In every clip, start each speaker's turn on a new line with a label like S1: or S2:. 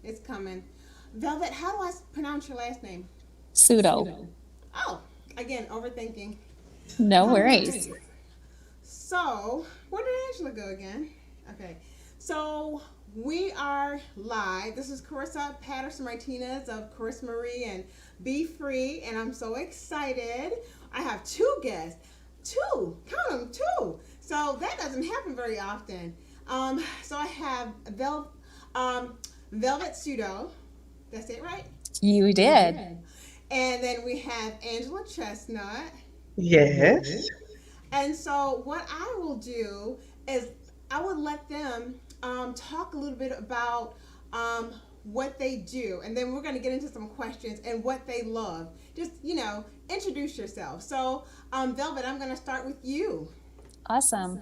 S1: It's coming. Velvet, how do I pronounce your last name?
S2: Pseudo.
S1: Oh, again, overthinking.
S2: No
S1: All
S2: worries.
S1: right. So, where did Angela go again? Okay. So, we are live. This is Carissa Patterson Martinez of Charissa Marie and Be Free, and I'm so excited. I have two guests. Two. Count them, two. So, that doesn't happen very often. So, I have um, Velvet Pseudo. That's it, right?
S2: You did.
S1: And then we have Angela Chestnut.
S3: Yes.
S1: And so, what I will do is I would let them talk a little bit about what they do, and then we're going to get into some questions and what they love. Just, introduce yourself. So, Velvet, I'm going to start with you.
S2: Awesome.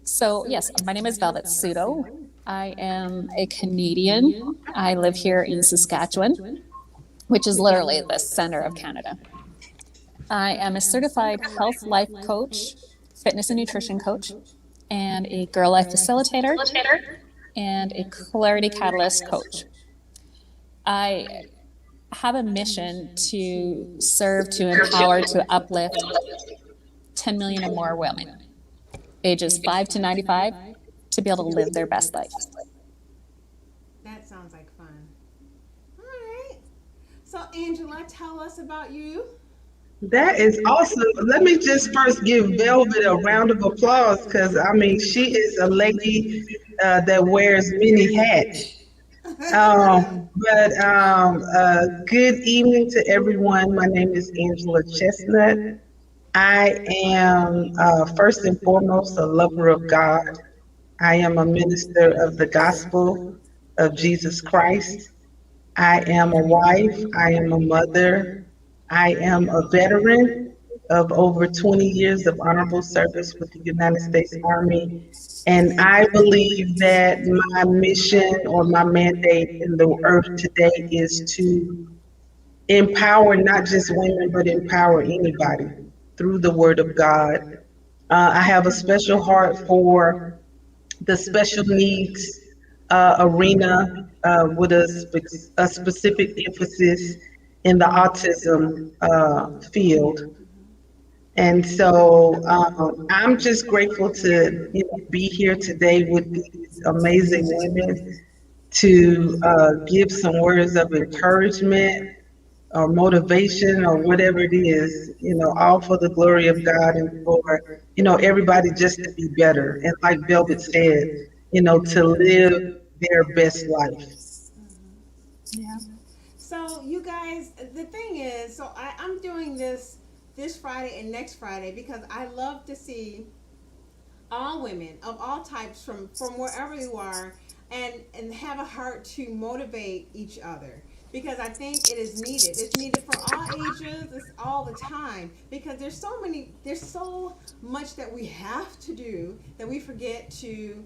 S2: So, yes, my name is Velvet Pseudo. I am a Canadian. I live here in Saskatchewan, which is literally the center of Canada. I am a certified health life coach, fitness and nutrition coach, and a girl life facilitator, and a clarity catalyst coach. I have a mission to serve, to empower, to uplift 10 million or more women, ages 5 to 95, to be able to live their best life.
S1: That sounds like fun. All right. So, Angela, tell us about you.
S3: That is awesome. Let me just first give Velvet a round of applause because I mean she is a lady that wears many hats. Good evening to everyone. My name is Angela Chestnut. I am first and foremost a lover of God. I am a minister of the gospel of Jesus Christ. I am a wife. I am a mother. I am a veteran of over 20 years of honorable service with the United States Army. And I believe that my mission or my mandate in the earth today is to empower not just women, but empower anybody through the word of God. I have a special heart for the special needs arena with a specific emphasis in the autism field. And so I'm just grateful to be here today with these amazing women to give some words of encouragement or motivation or whatever it is, all for the glory of God and for, everybody just to be better. And like Velvet said, to live their best life.
S2: Yeah.
S1: So, you guys, the thing is, I'm doing this Friday and next Friday because I love to see all women of all types from wherever you are and have a heart to motivate each other because I think it is needed. It's needed for all ages. It's all the time because there's so much that we have to do that we forget to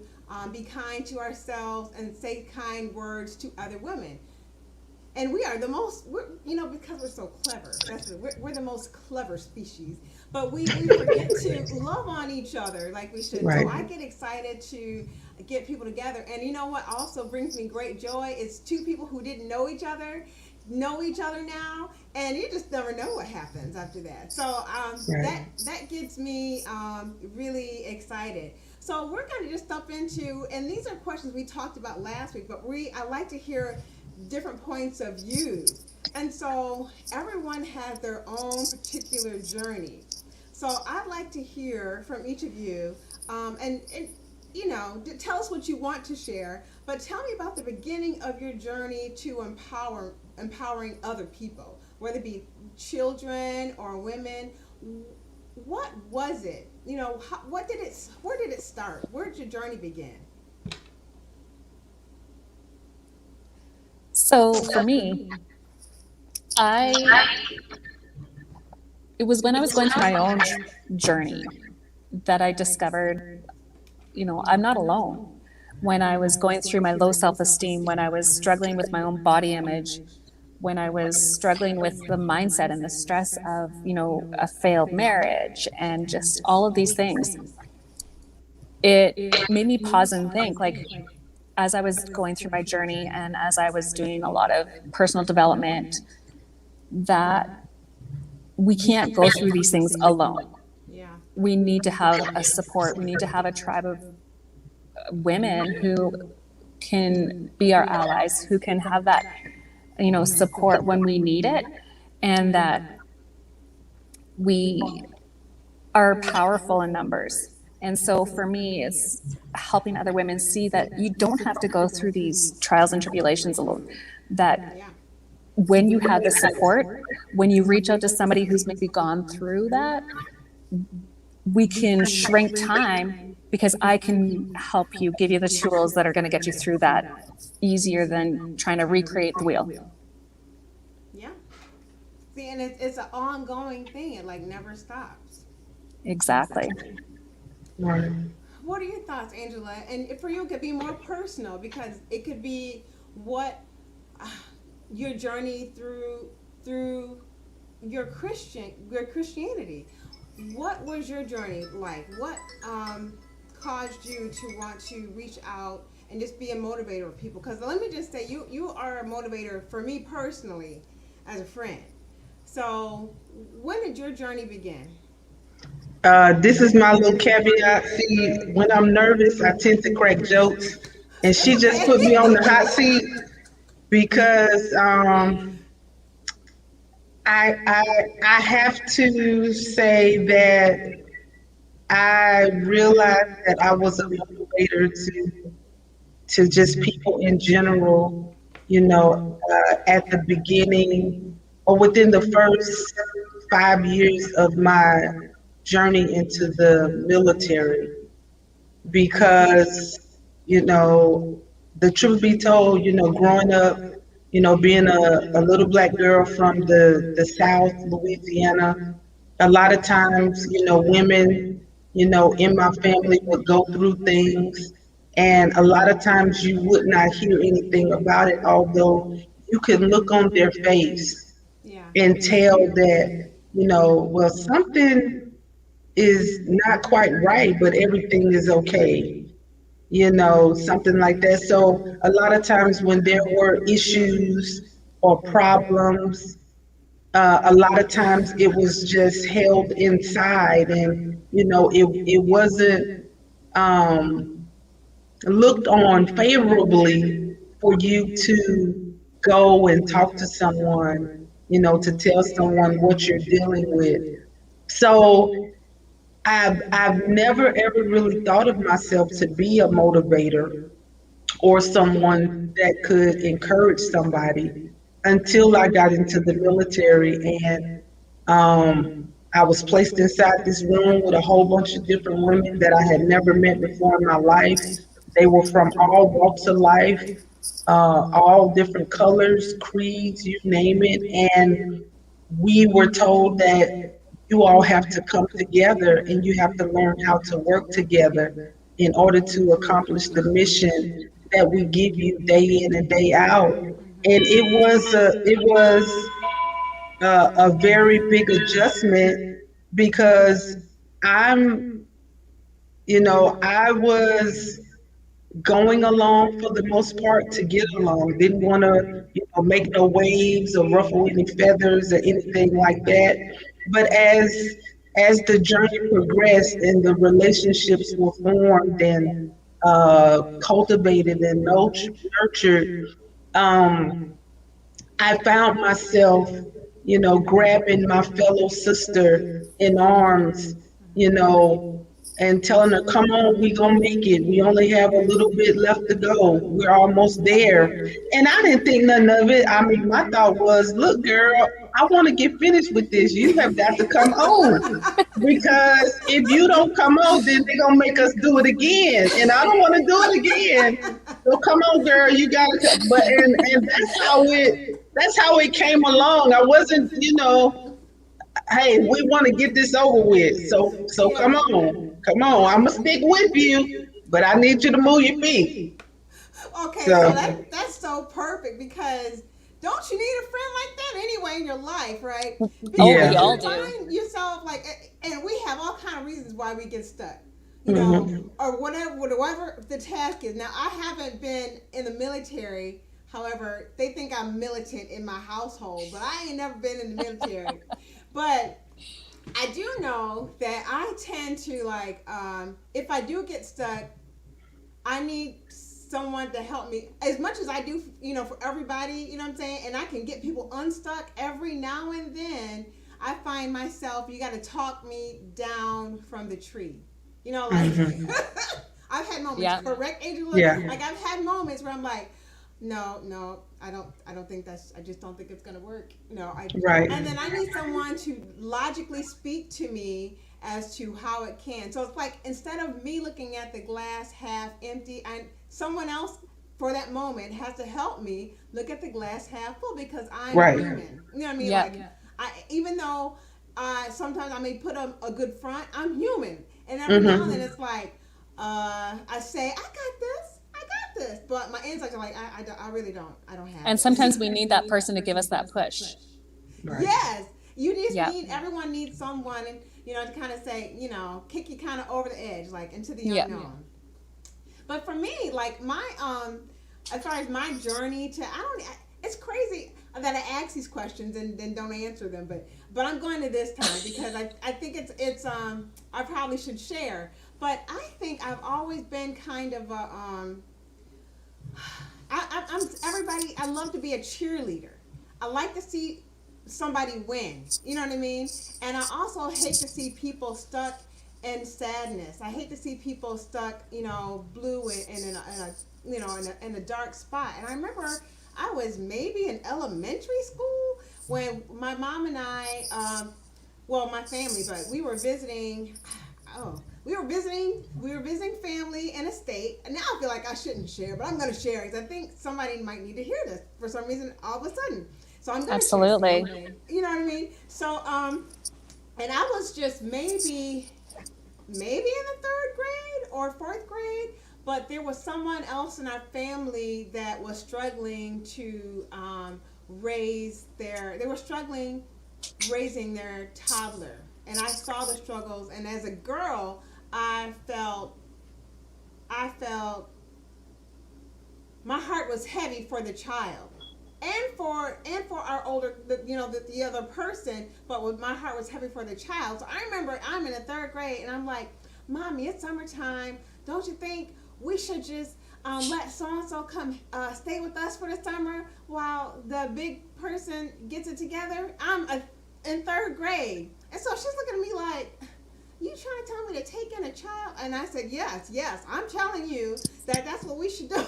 S1: be kind to ourselves and say kind words to other women. And we are the most, because we're so clever. We're the most clever species. But we forget to love on each other like we should.
S3: Right.
S1: So I get excited to get people together. And you know what also brings me great joy is two people who didn't know each other now, and you just never know what happens after that. So
S3: Right.
S1: that gets me really excited. So we're going to just step into, and these are questions we talked about last week, but I like to hear different points of view. And so everyone has their own particular journey. So I'd like to hear from each of you, and tell us what you want to share, but tell me about the beginning of your journey to empowering other people, whether it be children or women. What was it? Where did it start? Where did your journey begin?
S2: So, for me, I it was when I was going through my own journey that I discovered, I'm not alone. When I was going through my low self esteem, when I was struggling with my own body image, when I was struggling with the mindset and the stress of, a failed marriage and just all of these things, it made me pause and think, like, as I was going through my journey and as I was doing a lot of personal development, that we can't go through these things alone.
S1: Yeah.
S2: We need to have a support. We need to have a tribe of women who can be our allies, who can have that, support when we need it, and that we are powerful in numbers. And so for me, it's helping other women see that you don't have to go through these trials and tribulations alone. That
S1: Yeah.
S2: when you have the support, when you reach out to somebody who's maybe gone through that, we can shrink time because I can help you, give you the tools that are going to get you through that easier than trying to recreate the wheel.
S1: Yeah. See, and it's an ongoing thing. It like never stops.
S2: Exactly.
S3: Right.
S1: What are your thoughts, Angela? And for you, it could be more personal because it could be what your journey through your Christianity. What was your journey like? What caused you to want to reach out and just be a motivator of people? Because let me just say, you are a motivator for me personally as a friend. So when did your journey begin?
S3: This is my little caveat. See, when I'm nervous, I tend to crack jokes, and she just put me on the hot seat because I have to say that I realized that I was a motivator to just people in general. At the beginning or within the first 5 years of my journey into the military, because the truth be told, growing up, being a little black girl from the South, Louisiana, a lot of times, women, in my family would go through things, and a lot of times you would not hear anything about it, although you could look on their face
S1: Yeah.
S3: and tell that, well, something is not quite right, but everything is okay, something like that. So a lot of times when there were issues or problems, a lot of times it was just held inside, and it wasn't um, looked on favorably for you to go and talk to someone, to tell someone what you're dealing with. So I've never ever really thought of myself to be a motivator or someone that could encourage somebody until I got into the military, and I was placed inside this room with a whole bunch of different women that I had never met before in my life. They were from all walks of life, all different colors, creeds, you name it, and we were told that you all have to come together and you have to learn how to work together in order to accomplish the mission that we give you day in and day out. And it was a very big adjustment because I'm, I was going along for the most part to get along. Didn't want to, make no waves or ruffle any feathers or anything like that. But as the journey progressed and the relationships were formed and cultivated and nurtured, um, I found myself, grabbing my fellow sister in arms, you know, and telling her, come on, we gonna make it. We only have a little bit left to go. We're almost there. And I didn't think nothing of it. I mean, my thought was, look, girl, I want to get finished with this. You have got to come on. Because if you don't come on, then they're gonna make us do it again. And I don't want to do it again. So come on, girl, you gotta come. But and that's how it came along. I wasn't, hey, we want to get this over with. So come
S1: Yeah.
S3: on. Come on. I'ma stick with you, but I need you to move your feet.
S1: Okay, so
S3: So
S1: that's so perfect because don't you need a friend like that anyway in your life, right?
S2: Oh,
S1: Because
S2: we
S3: yeah.
S2: all
S1: you
S2: do.
S1: find yourself like, and we have all kind of reasons why we get stuck.
S3: Mm-hmm.
S1: or whatever the task is. Now, I haven't been in the military. However, they think I'm militant in my household, but I ain't never been in the military. But I do know that I tend to if I do get stuck, I need someone to help me as much as I do, for everybody, you know what I'm saying? And I can get people unstuck every now and then. I find myself, you got to talk me down from the tree. Like,
S3: Mm-hmm.
S1: I've had moments,
S2: Yeah.
S1: correct, Angela?
S3: Yeah.
S1: Like, I've had moments where I'm like, no, no, I don't think I just don't think it's gonna work.
S3: Right.
S1: And then I need someone to logically speak to me as to how it can. So it's like instead of me looking at the glass half empty, someone else for that moment has to help me look at the glass half full because I'm
S3: Right.
S1: human. You know what I mean?
S2: Yeah.
S1: Like, even though sometimes I may put a good front, I'm human, and every now and then
S3: Mm-hmm.
S1: it's like I say I got this. I got this, but my insides are like, I really don't. I don't have
S2: And
S1: it.
S2: sometimes we need that person to give us that push.
S3: Right.
S1: Yes, you just
S2: Yeah.
S1: need everyone needs someone, and to kind of say, kick you kind of over the edge, like into the
S2: Yeah.
S1: unknown. But for me, like my as far as my journey to, it's crazy that I ask these questions and then don't answer them, but I'm going to this time because I think it's I probably should share. But I think I've always been kind of a I'm everybody. I love to be a cheerleader. I like to see somebody win. You know what I mean? And I also hate to see people stuck in sadness. I hate to see people stuck, blue and in a dark spot. And I remember I was maybe in elementary school when my mom and I, well, my family, but we were visiting. Oh, we were visiting family in a state, and now I feel like I shouldn't share, but I'm going to share because I think somebody might need to hear this for some reason all of a sudden. So I'm going to share.
S2: Absolutely.
S1: You know what I mean? So and I was just maybe in the third grade or fourth grade, but there was someone else in our family that was struggling to they were struggling raising their toddler. And I saw the struggles, and as a girl, I felt my heart was heavy for the child, and for our older, the other person. But my heart was heavy for the child. So I remember I'm in the third grade, and I'm like, "Mommy, it's summertime. Don't you think we should just let so and so come stay with us for the summer while the big person gets it together?" In third grade, and so she's looking at me like, "You trying to tell me to take in a child?" And I said, "Yes, yes, I'm telling you that's what we should do."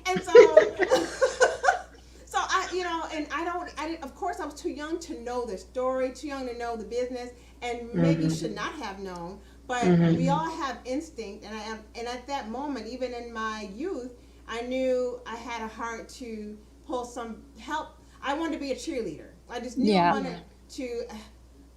S1: And so, so and I didn't. Of course, I was too young to know the story, too young to know the business, and maybe should not have known. But we all have instinct, and at that moment, even in my youth, I knew I had a heart to pull some help. I wanted to be a cheerleader. I just knew I
S2: Yeah.
S1: wanted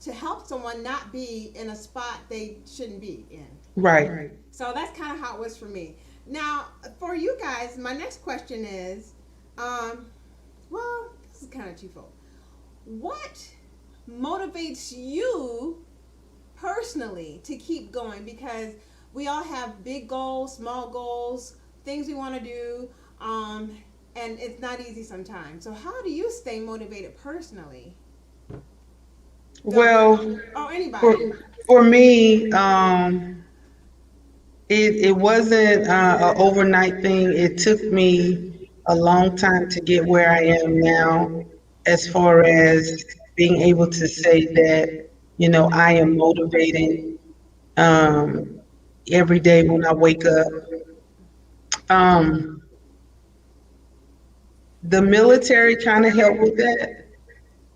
S1: to help someone not be in a spot they shouldn't be in.
S3: Right.
S1: So that's kind of how it was for me. Now, for you guys, my next question is, well, this is kind of twofold. What motivates you personally to keep going? Because we all have big goals, small goals, things we want to do, and it's not easy sometimes. So how do you stay motivated personally?
S3: Well,
S1: Oh,
S3: for
S1: anybody.
S3: for me, it wasn't an overnight thing. It took me a long time to get where I am now, as far as being able to say that, I am motivated um, every day when I wake up. Um, the military kind of helped with that,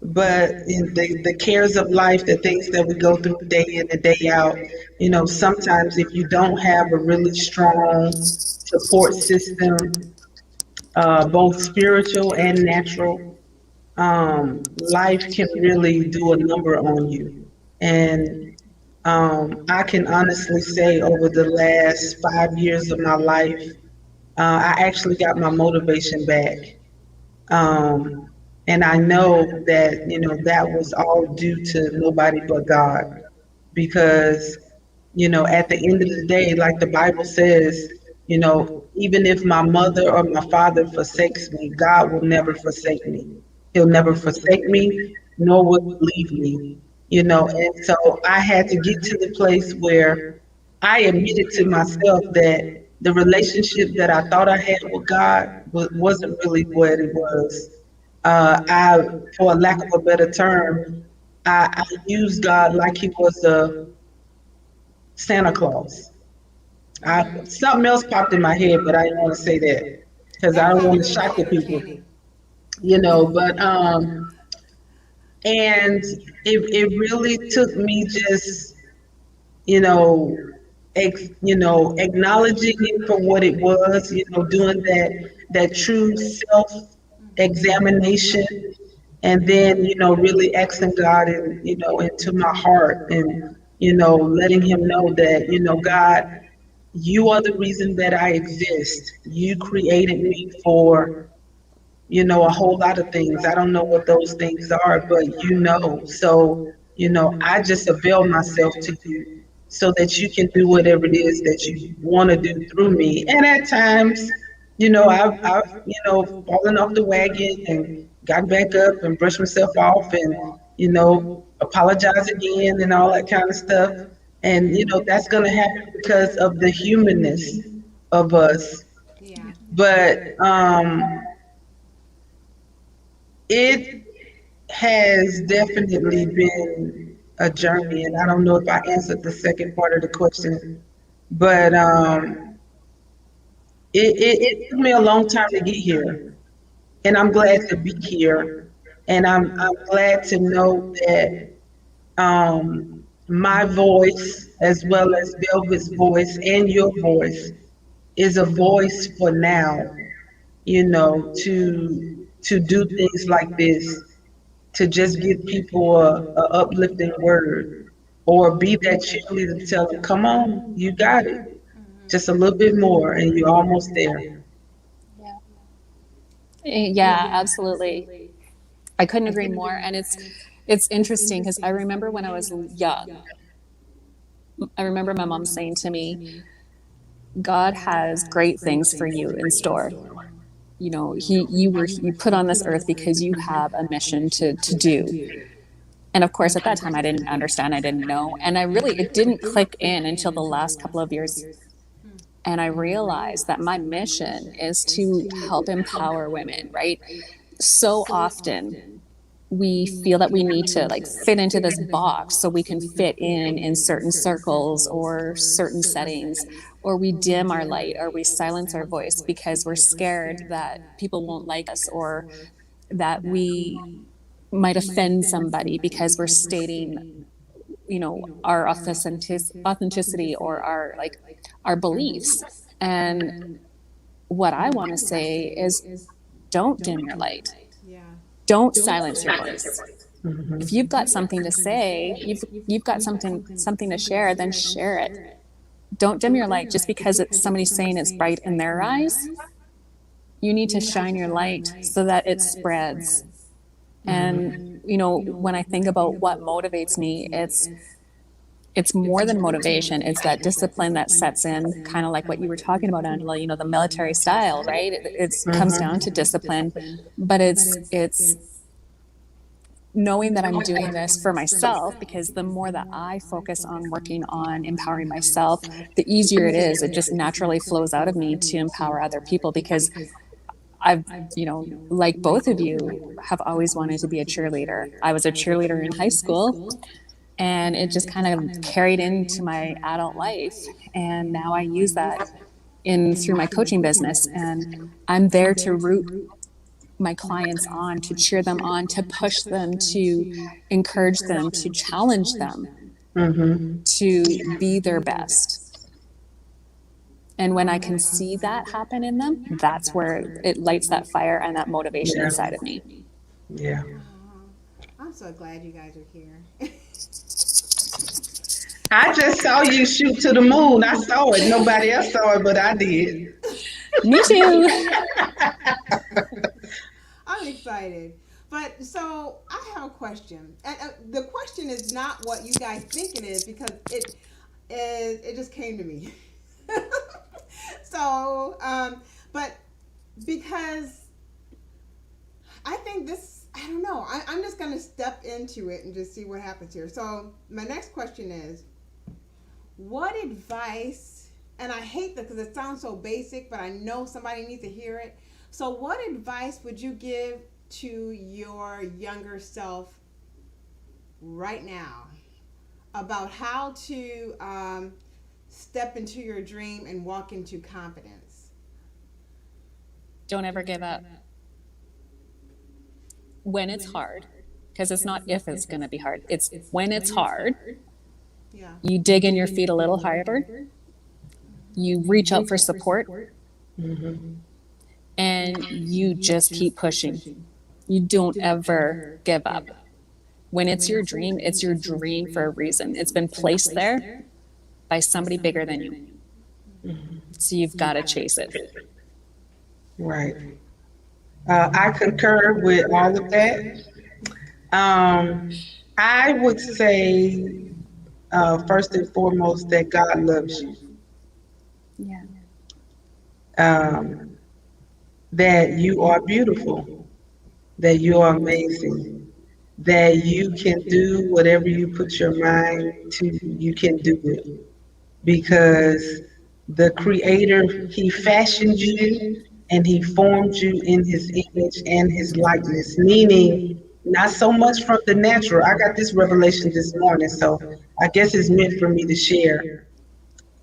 S3: but in the cares of life, the things that we go through day in and day out, sometimes if you don't have a really strong support system, both spiritual and natural, life can really do a number on you. And I can honestly say over the last 5 years of my life, I actually got my motivation back. Um, and I know that, that was all due to nobody but God, because At the end of the day, like the Bible says, even if my mother or my father forsakes me, God will never forsake me. He'll never forsake me, nor will he leave me. And so I had to get to the place where I admitted to myself that the relationship that I thought I had with God wasn't really what it was. For a lack of a better term, I used God like he was a Santa Claus.
S1: Mm-hmm.
S3: Something else popped in my head, but I didn't want to say that because I
S1: That
S3: don't want
S1: sounds
S3: to
S1: really
S3: shock the people,
S1: entertaining.
S3: But and it really took me just you know acknowledging it for what it was, doing that true self examination, and then really asking God and into my heart, and letting him know that God, you are the reason that I exist. You created me for a whole lot of things. I don't know what those things are, but So, I just avail myself to you so that you can do whatever it is that you want to do through me. And at times, I've fallen off the wagon and got back up and brushed myself off and, apologize again and all that kind of stuff. And, that's going to happen because of the humanness of us.
S1: Yeah.
S3: But it has definitely been a journey, and I don't know if I answered the second part of the question, but it took me a long time to get here, and I'm glad to be here, and I'm glad to know that um, my voice, as well as Velvet's voice and your voice, is a voice for now. To do things like this, to just give people a uplifting word, or be that cheerleader to tell them, come on, you got it. Just a little bit more and you're almost there.
S2: Yeah, absolutely. I couldn't agree more. And it's interesting because I remember when I was young, I remember my mom saying to me, God has great things for you in store. You put on this earth because you have a mission to do. And of course, at that time, I didn't understand, I didn't know. And it didn't click in until the last couple of years. And I realized that my mission is to help empower women, right? So often we feel that we need to like fit into this box so we can fit in certain circles or certain settings, or we dim our light or we silence our voice because we're scared that people won't like us, or that we might offend somebody because we're stating our authenticity or our beliefs. And what I want to say is, don't dim your light,
S1: Yeah.
S2: don't silence your voice.
S3: Hmm.
S2: If you've got something to say, you've got something to share, then share it. Don't dim your light just because it's somebody's saying it's bright in their eyes. You need to shine your light so that it spreads. And when I think about what motivates me, it's more than motivation. It's that discipline that sets in, kind of like what you were talking about, Angela. The military style, right? It comes down to discipline, but it's knowing that I'm doing this for myself, because the more that I focus on working on empowering myself, the easier it is. It just naturally flows out of me to empower other people, because I've, like both of you, have always wanted to be a cheerleader. I was a cheerleader in high school, and it just kind of carried into my adult life. And now I use that in through my coaching business, and I'm there to root my clients on, to cheer them on, to push them, to encourage them, to challenge them
S3: Hmm.
S2: to be their best. And when I can see that happen in them, that's where it lights that fire and that motivation
S3: Yeah.
S2: inside of me.
S3: Yeah.
S1: I'm so glad you guys are here.
S3: I just saw you shoot to the moon. I saw it. Nobody else saw it, but I did.
S2: Me too.
S1: I'm excited. But so I have a question. And the question is not what you guys think it is, because it just came to me. So, but because I think this, I don't know, I'm just going to step into it and just see what happens here. So, my next question is, what advice, and I hate this because it sounds so basic, but I know somebody needs to hear it. So, what advice would you give to your younger self right now about how to step into your dream and walk into confidence?
S2: Don't ever give up when it's hard, because it's not if it's going to be hard. It's when it's hard.
S1: Yeah.
S2: You dig in your feet a little harder. You reach out for support, and you just keep pushing. You don't ever give up. When it's your dream for a reason. It's been placed there by somebody bigger than you. So you've got to chase it.
S3: Right. I concur with all of that. I would say, first and foremost, that God loves you.
S2: Yeah.
S3: Um, that you are beautiful, that you are amazing, that you can do whatever you put your mind to, you can do it. Because the Creator, He fashioned you and He formed you in His image and His likeness, meaning not so much from the natural. I got this revelation this morning, so I guess it's meant for me to share.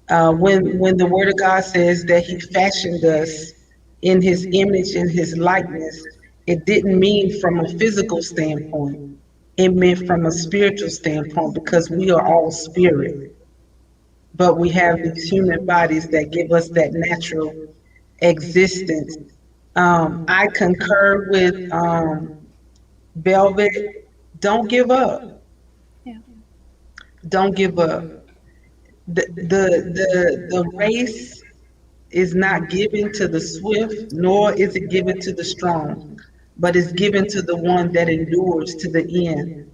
S3: When the Word of God says that He fashioned us in His image and His likeness, it didn't mean from a physical standpoint. It meant from a spiritual standpoint because we are all spirit, but we have these human bodies that give us that natural existence. I concur with Velvet. Don't give up.
S2: Yeah.
S3: Don't give up. The race is not given to the swift, nor is it given to the strong, but it's given to the one that endures to the end.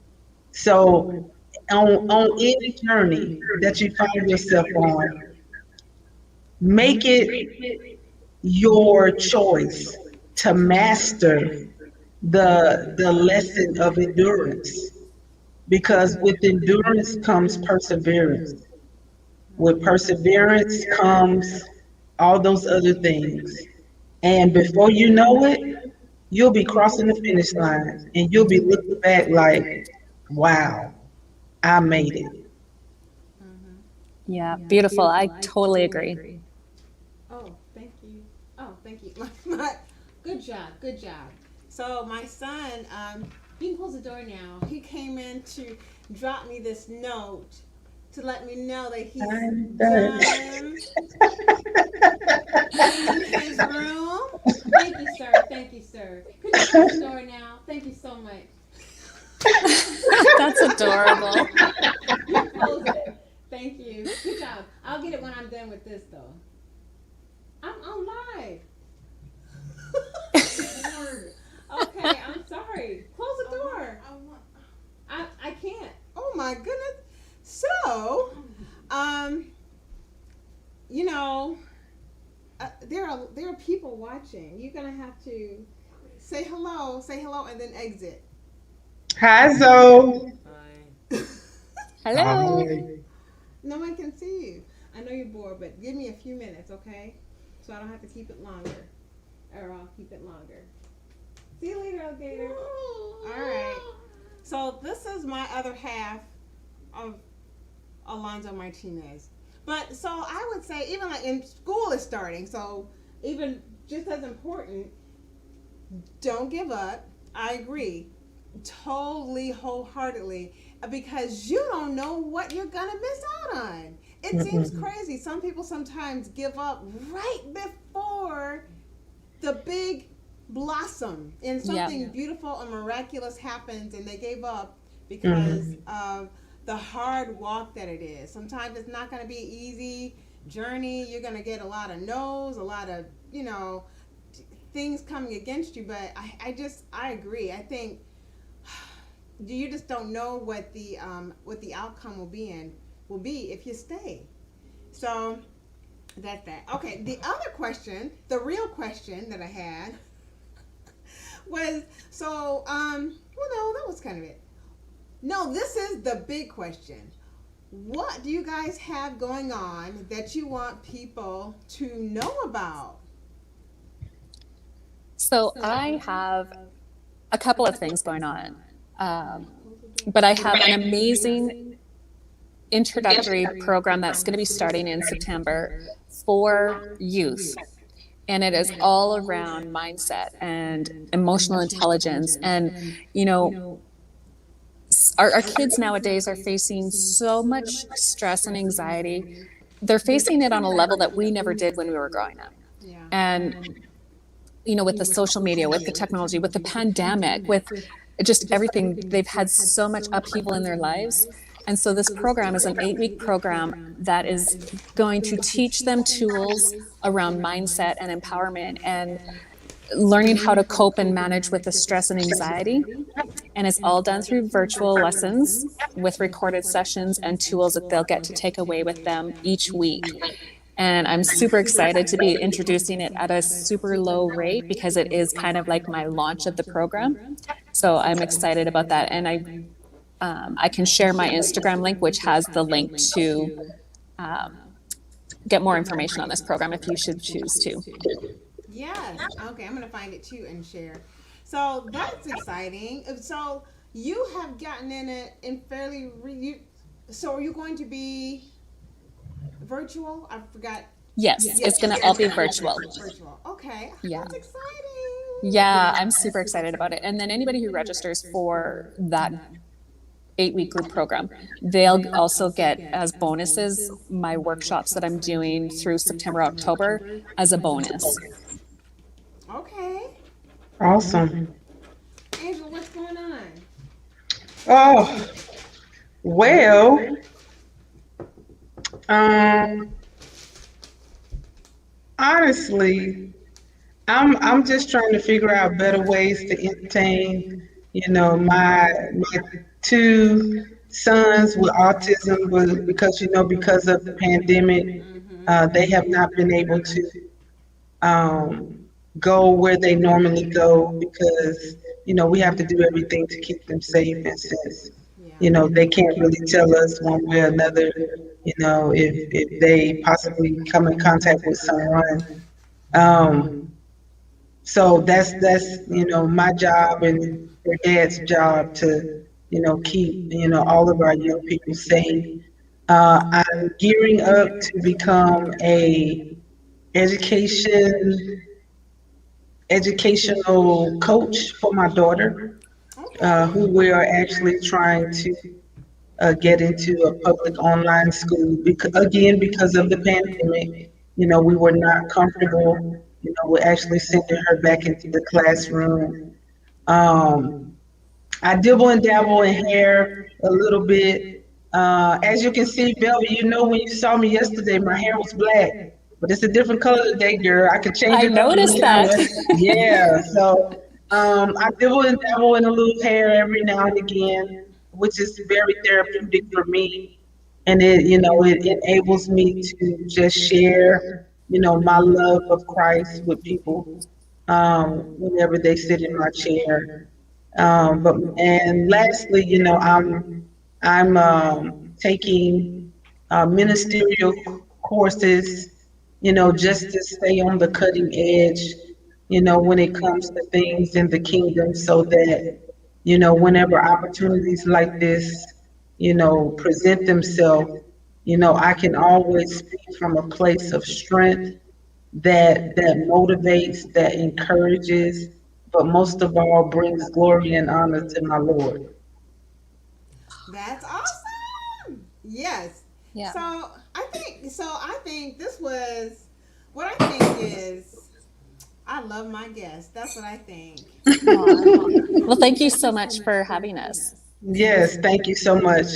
S3: So on any journey that you find yourself on, make it your choice to master the lesson of endurance, because with endurance comes perseverance. With perseverance comes all those other things, and before you know it, you'll be crossing the finish line and you'll be looking back like, wow, I made it.
S1: Mm-hmm.
S2: Yeah. Beautiful. I totally agree.
S1: Oh, thank you. Oh, thank you. Good job. Good job. So my son, you can close the door now. He came in to drop me this note to let me know that he's
S3: I'm done.
S1: done cleaning his room. Thank you, sir. Thank you, sir. Could you close the door now? Thank you so much.
S2: That's adorable.
S1: You close it. Thank you. Good job. I'll get it when I'm done with this, though. I'm on live. Okay, I'm sorry. Close the door. I can't. Oh my goodness. So, you know, there are people watching. You're gonna have to say hello, and then exit.
S3: Hi, Zoe.
S2: Hello.
S3: Hi.
S1: No one can see you. I know you're bored, but give me a few minutes, okay? So I don't have to keep it longer, or I'll keep it longer. See you later, alligator. All right. So this is my other half of Alonzo Martinez. But so I would say, even like in school is starting, so even just as important, don't give up. I agree. Totally, wholeheartedly, because you don't know what you're gonna miss out on. It seems crazy. Some people sometimes give up right before the big blossom and something beautiful and miraculous happens, and they gave up because of the hard walk that it is. Sometimes it's not going to be an easy journey. You're going to get a lot of no's, a lot of, things coming against you. But I agree. I think you just don't know what the outcome will be, and will be if you stay. So that's that. Okay, the other question, the real question that I had was well, no, that was kind of it. No, this is the big question. What do you guys have going on that you want people to know about?
S2: So I have a couple of things going on, but I have an amazing introductory program that's going to be starting in September for youth. And it is all around mindset and emotional intelligence. And, you know, our kids nowadays are facing so much stress and anxiety. They're facing it on a level that we never did when we were growing up.
S1: Yeah.
S2: And, you know, with the social media, with the technology, with the pandemic, with just everything, they've had so much upheaval in their lives. And so this program is an 8-week program that is going to teach them tools around mindset and empowerment and learning how to cope and manage with the stress and anxiety. And it's all done through virtual lessons with recorded sessions and tools that they'll get to take away with them each week. And I'm super excited to be introducing it at a super low rate because it is kind of like my launch of the program. So I'm excited about that. And I can share my Instagram link, which has the link to get more information on this program if you should choose to.
S1: Yes. Okay, I'm going to find it too and share. So that's exciting. So you have gotten in it in so are you going to be virtual? I forgot.
S2: Yes, it's going to all be virtual.
S1: Virtual. Okay.
S2: Yeah.
S1: That's exciting.
S2: Yeah, I'm super excited about it. And then anybody who registers for that 8-week group program, they'll also get as bonuses my workshops that I'm doing through September, October as a bonus.
S1: Okay.
S3: Awesome.
S1: Angela, what's going on?
S3: Oh, well, honestly, I'm just trying to figure out better ways to entertain, my two sons with autism, because because of the pandemic, they have not been able to go where they normally go because we have to do everything to keep them safe, and since they can't really tell us one way or another, if they possibly come in contact with someone. So that's my job and their dad's job to keep all of our young people safe. I'm gearing up to become a educational coach for my daughter,
S1: Okay.
S3: who we are actually trying to get into a public online school because of the pandemic. We were not comfortable, with actually sending her back into the classroom. Um, I dibble and dabble in hair a little bit. As you can see, Belvy, when you saw me yesterday, my hair was black, but it's a different color today, girl. I could change
S2: I
S3: it up
S2: noticed
S3: every now
S2: that.
S3: and yeah. So I dibble and dabble in a little hair every now and again, which is very therapeutic for me, and it enables me to just share, my love of Christ with people whenever they sit in my chair. And lastly, I'm taking ministerial courses, just to stay on the cutting edge, when it comes to things in the kingdom, so that whenever opportunities like this, present themselves, I can always speak from a place of strength that motivates, that encourages, but most of all brings glory and honor to my Lord.
S1: That's awesome. Yes.
S2: Yeah.
S1: So I think this was what I think is I love my guests. That's what I think.
S2: Well, thank you so much for having us.
S3: Yes, thank you so much.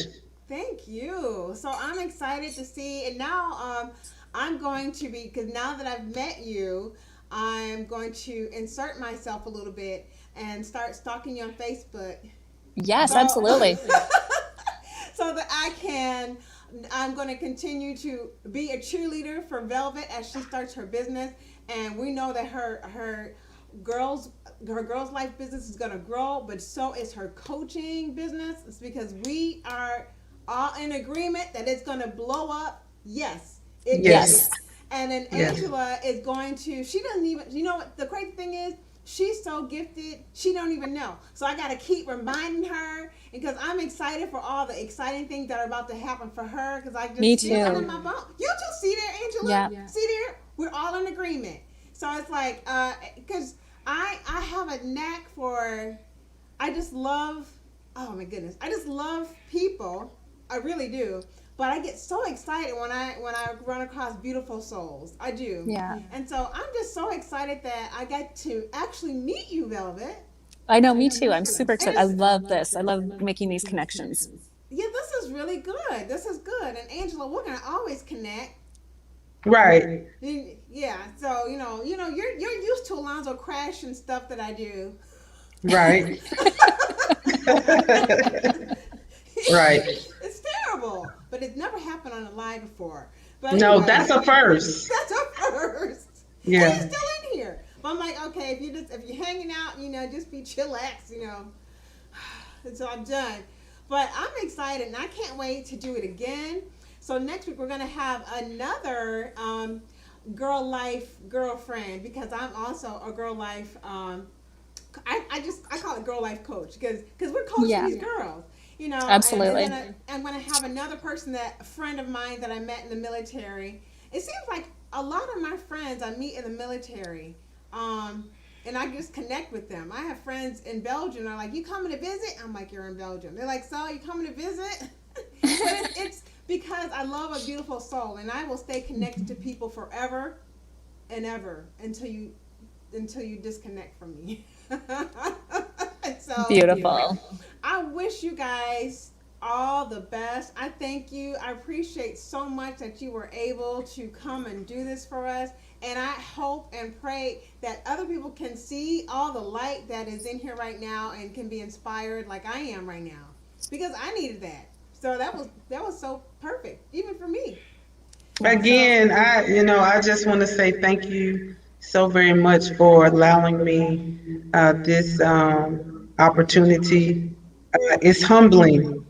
S1: Thank you. So I'm excited to see, and now I'm going to be, because now that I've met you, I'm going to insert myself a little bit and start stalking you on Facebook.
S2: Yes,
S1: So,
S2: absolutely.
S1: so that I can I'm going to continue to be a cheerleader for Velvet as she starts her business, and we know that girls her girls life business is going to grow, but so is her coaching business. It's because we are all in agreement that it's going to blow up. Yes, it
S3: Yes.
S1: is. And then
S3: Yes.
S1: Angela is going to, she doesn't even, you know what the crazy thing is, she's so gifted she don't even know, so I got to keep reminding her, because I'm excited for all the exciting things that are about to happen for her, because I just
S2: Me
S1: feel it
S2: too.
S1: in my bone. You too, see there, Angela?
S2: Yeah.
S1: See there, we're all in agreement. So it's like because I have a knack for, I just love, oh my goodness, I just love people, I really do. But I get so excited when I run across beautiful souls. I do.
S2: Yeah.
S1: And so I'm just so excited that I got to actually meet you, Velvet.
S2: I know, me too. I'm super excited. I
S1: It's-
S2: love this. I love making these connections.
S1: Yeah, this is really good. This is good. And Angela, we're gonna always connect.
S3: Right.
S1: Yeah. So you're used to Alonzo Crash and stuff that I do.
S3: Right. Right.
S1: It's terrible, but it's never happened on a live before. But
S3: No,
S1: anyway,
S3: that's a first.
S1: that's a first.
S3: Yeah.
S1: And he's still in here. But I'm like, okay, if you're hanging out, just be chillax, So I'm done. But I'm excited, and I can't wait to do it again. So next week we're gonna have another girl life girlfriend, because I'm also a girl life. I call it girl life coach, because we're coaching
S2: Yeah.
S1: these girls.
S2: Absolutely.
S1: And then I'm gonna have another person, a friend of mine that I met in the military. It seems like a lot of my friends I meet in the military, and I just connect with them. I have friends in Belgium. They're like, "You coming to visit?" I'm like, "You're in Belgium." They're like, "So you coming to visit?" But it's because I love a beautiful soul, and I will stay connected to people forever and ever until you disconnect from me. So
S2: Beautiful.
S1: I wish you guys all the best. I thank you. I appreciate so much that you were able to come and do this for us. And I hope and pray that other people can see all the light that is in here right now and can be inspired like I am right now. Because I needed that. So that was so perfect, even for me.
S3: Again, I just want to say thank you so very much for allowing me this opportunity. It's humbling,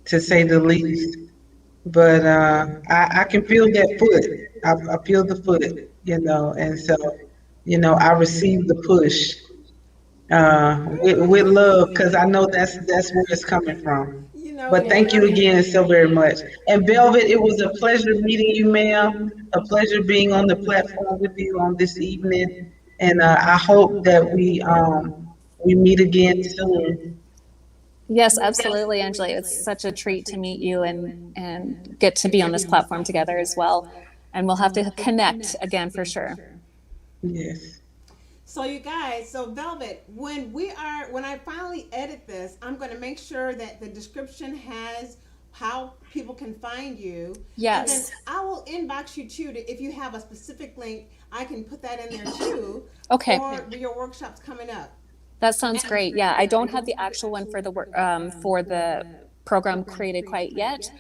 S3: to say the least, but I can feel that foot. I feel the foot, and so, I receive the push with love, because I know that's where it's coming from.
S1: You know
S3: But
S1: it
S3: thank you
S1: is.
S3: again so very much. And Velvet, it was a pleasure meeting you, ma'am. A pleasure being on the platform with you on this evening. And I hope that we meet again soon.
S2: Yes, absolutely, Angela. It's such a treat to meet you and get to be on this platform together as well. And we'll have to connect again for sure.
S3: Yes.
S1: So you guys, so Velvet, when I finally edit this, I'm going to make sure that the description has how people can find you.
S2: Yes.
S1: And then I will inbox you too, if you have a specific link, I can put that in there too.
S2: Okay.
S1: For your workshops coming up.
S2: That sounds great. Yeah, I don't have the actual one for the program created quite yet,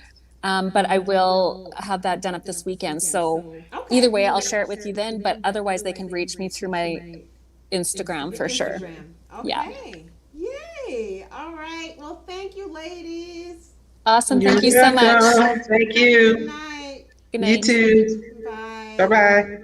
S2: but I will have that done up this weekend. So
S1: Okay.
S2: either way, I'll share it with you then. But otherwise, they can reach me through my Instagram for sure.
S1: Instagram.
S2: Yeah.
S1: Okay. Yay. All right. Well, thank you, ladies.
S2: Awesome.
S3: You're
S2: Thank you so much.
S3: welcome. Thank
S1: Good
S3: you.
S1: night.
S2: Good
S3: You
S2: night.
S3: too.
S1: Bye.
S3: Bye bye.